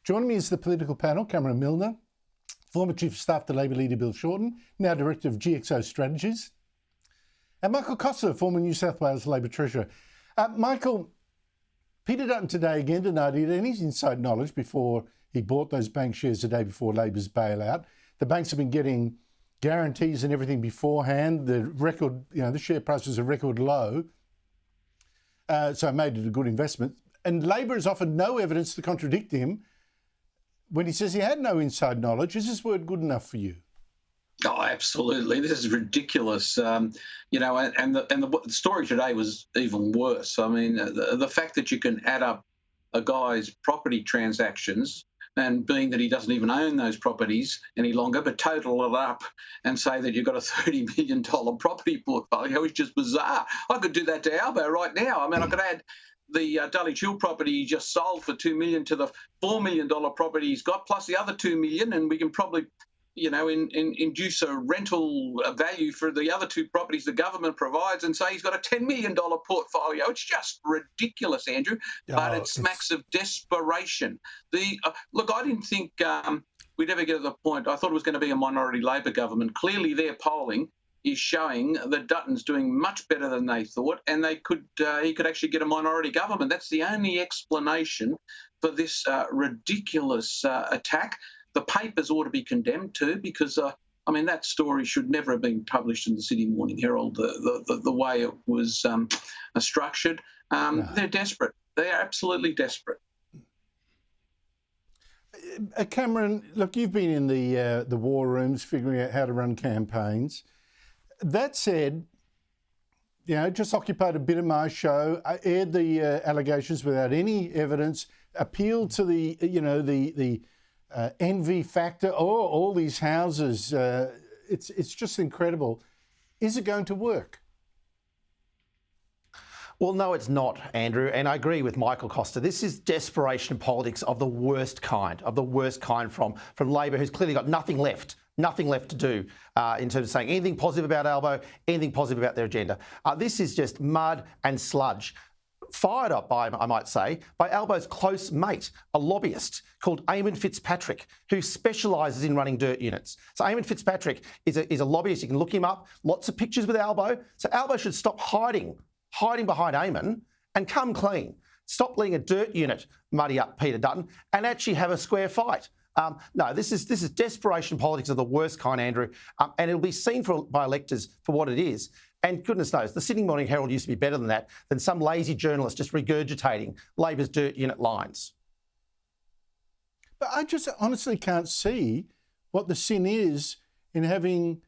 Joining me is the political panel, Cameron Milner, former Chief of Staff to Labor leader Bill Shorten, now Director of GXO Strategies, and Michael Costa, former New South Wales Labor Treasurer. Michael, Peter Dutton today again denied he had any inside knowledge before he bought those bank shares the day before Labor's bailout. The banks have been getting guarantees and everything beforehand. The record, the share price was a record low. So I made it a good investment. And Labor has offered no evidence to contradict him when he says he had no inside knowledge. Is this word good enough for you? Oh, absolutely. This is ridiculous. And the story today was even worse. I mean, the fact that you can add up a guy's property transactions, and being that he doesn't even own those properties any longer, but total it up and say that you've got a $30 million property portfolio is just bizarre. I could do that to Albo right now. I mean, I could add the Dulwich Hill property he just sold for $2 million to the $4 million property he's got, plus the other $2 million, and we can probably, induce a rental value for the other two properties the government provides and say he's got a $10 million portfolio. It's just ridiculous, Andrew, but it smacks of desperation. Look, I didn't think we'd ever get to the point. I thought it was going to be a minority Labor government. Clearly their polling is showing that Dutton's doing much better than they thought, and he could actually get a minority government. That's the only explanation for this ridiculous attack. The papers ought to be condemned too, because that story should never have been published in the Sydney Morning Herald. The way it was structured, they're desperate. They are absolutely desperate. Cameron, look, you've been in the war rooms figuring out how to run campaigns. That said, just occupied a bit of my show. I aired the allegations without any evidence. Appealed to the envy factor. All these houses. It's just incredible. Is it going to work? Well, no, it's not, Andrew, and I agree with Michael Costa. This is desperation politics of the worst kind from Labor, who's clearly got nothing left to do in terms of saying anything positive about Albo, anything positive about their agenda. This is just mud and sludge. Fired up by, I might say, by Albo's close mate, a lobbyist called Eamon Fitzpatrick, who specialises in running dirt units. So Eamon Fitzpatrick is a lobbyist. You can look him up. Lots of pictures with Albo. So Albo should stop hiding behind Eamon and come clean. Stop letting a dirt unit muddy up Peter Dutton and actually have a square fight. No, this is desperation politics of the worst kind, Andrew, and it'll be seen by electors for what it is. And goodness knows, the Sydney Morning Herald used to be better than that, than some lazy journalist just regurgitating Labor's dirt unit lines. But I just honestly can't see what the sin is in having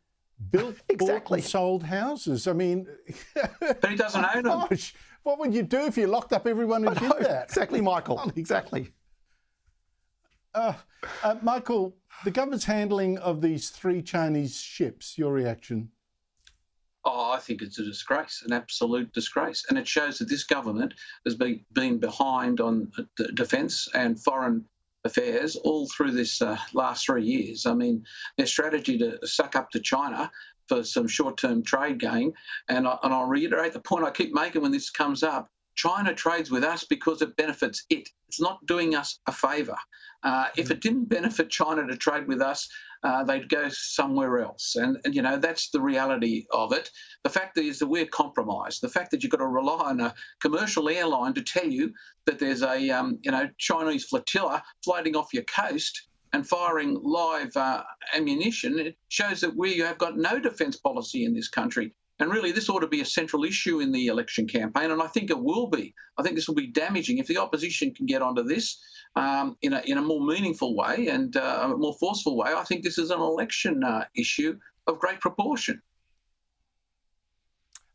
built, bought and sold houses. I mean... But he doesn't own them. Gosh, what would you do if you locked up everyone who did that? Exactly, Michael. Exactly. Michael, the government's handling of these 3 Chinese ships, your reaction? Oh, I think it's a disgrace, an absolute disgrace. And it shows that this government has been behind on defence and foreign affairs all through this last 3 years. I mean, their strategy to suck up to China for some short-term trade gain, and I'll reiterate the point I keep making when this comes up, China trades with us because it benefits it. It's not doing us a favour. If it didn't benefit China to trade with us, they'd go somewhere else. And that's the reality of it. The fact is that we're compromised. The fact that you've got to rely on a commercial airline to tell you that there's a Chinese flotilla floating off your coast and firing live ammunition, it shows that we have got no defence policy in this country. And really, this ought to be a central issue in the election campaign, and I think it will be. I think this will be damaging. If the opposition can get onto this in a more meaningful way and a more forceful way, I think this is an election issue of great proportion.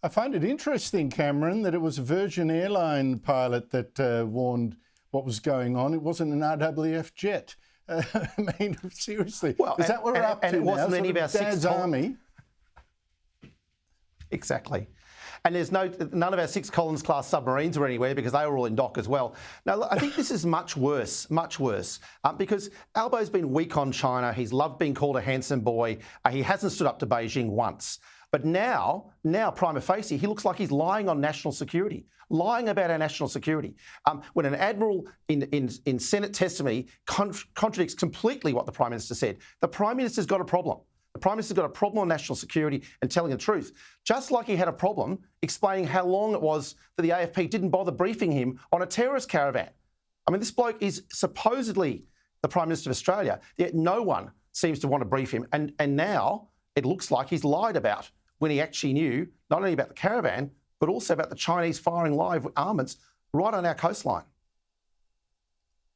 I find it interesting, Cameron, that it was a Virgin Airline pilot that warned what was going on. It wasn't an RWF jet. I mean, seriously. Well, is that what we're up to now? It wasn't any of our Dad's army. Exactly. And there's none of our 6 Collins-class submarines were anywhere because they were all in dock as well. Now, look, I think this is much worse, because Albo's been weak on China. He's loved being called a handsome boy. He hasn't stood up to Beijing once. But now prima facie, he looks like he's lying on national security, lying about our national security. When an admiral in Senate testimony contradicts completely what the Prime Minister said, the Prime Minister's got a problem. The Prime Minister's got a problem on national security and telling the truth, just like he had a problem explaining how long it was that the AFP didn't bother briefing him on a terrorist caravan. I mean, this bloke is supposedly the Prime Minister of Australia, yet no one seems to want to brief him. And now it looks like he's lied about when he actually knew not only about the caravan, but also about the Chinese firing live armaments right on our coastline.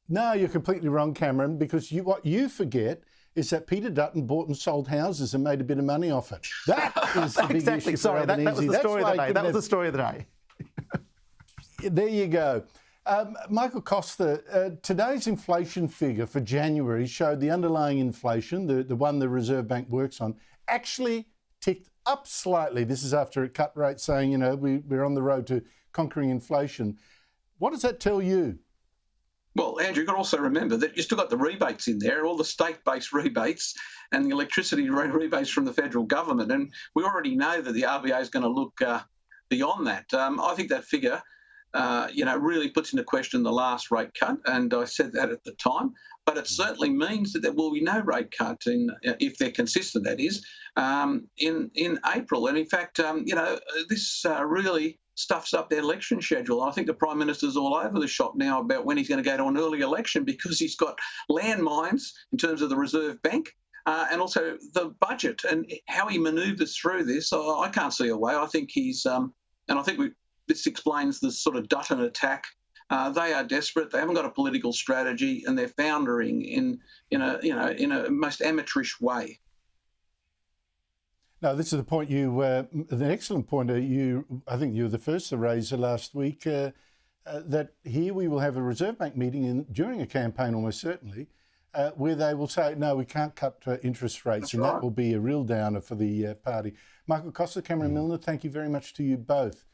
No, you're completely wrong, Cameron, because what you forget is that Peter Dutton bought and sold houses and made a bit of money off it. That is the big exactly. issue. Sorry, that was the story of the day. That was the story of the day. There you go. Michael Costa, today's inflation figure for January showed the underlying inflation, the one the Reserve Bank works on, actually ticked up slightly. This is after it cut rates, saying, you know, we're on the road to conquering inflation. What does that tell you? Well, Andrew, you've got to also remember that you still got the rebates in there, all the state-based rebates and the electricity rebates from the federal government. And we already know that the RBA is going to look beyond that. I think that figure, really puts into question the last rate cut. And I said that at the time. But it certainly means that there will be no rate cut, if they're consistent, that is, in April. And in fact, this really stuffs up their election schedule. I think the Prime Minister's all over the shop now about when he's going to go to an early election, because he's got landmines in terms of the Reserve Bank and also the budget and how he manoeuvres through this. I can't see a way. I think he's, and I think this explains the sort of Dutton attack. They are desperate. They haven't got a political strategy, and they're foundering in a most amateurish way. No, this is the point an excellent point. I think you were the first to raise last week that here we will have a Reserve Bank meeting during a campaign, almost certainly, where they will say, no, we can't cut interest rates. That's and right. That will be a real downer for the party. Michael Costa, Cameron Milner, thank you very much to you both.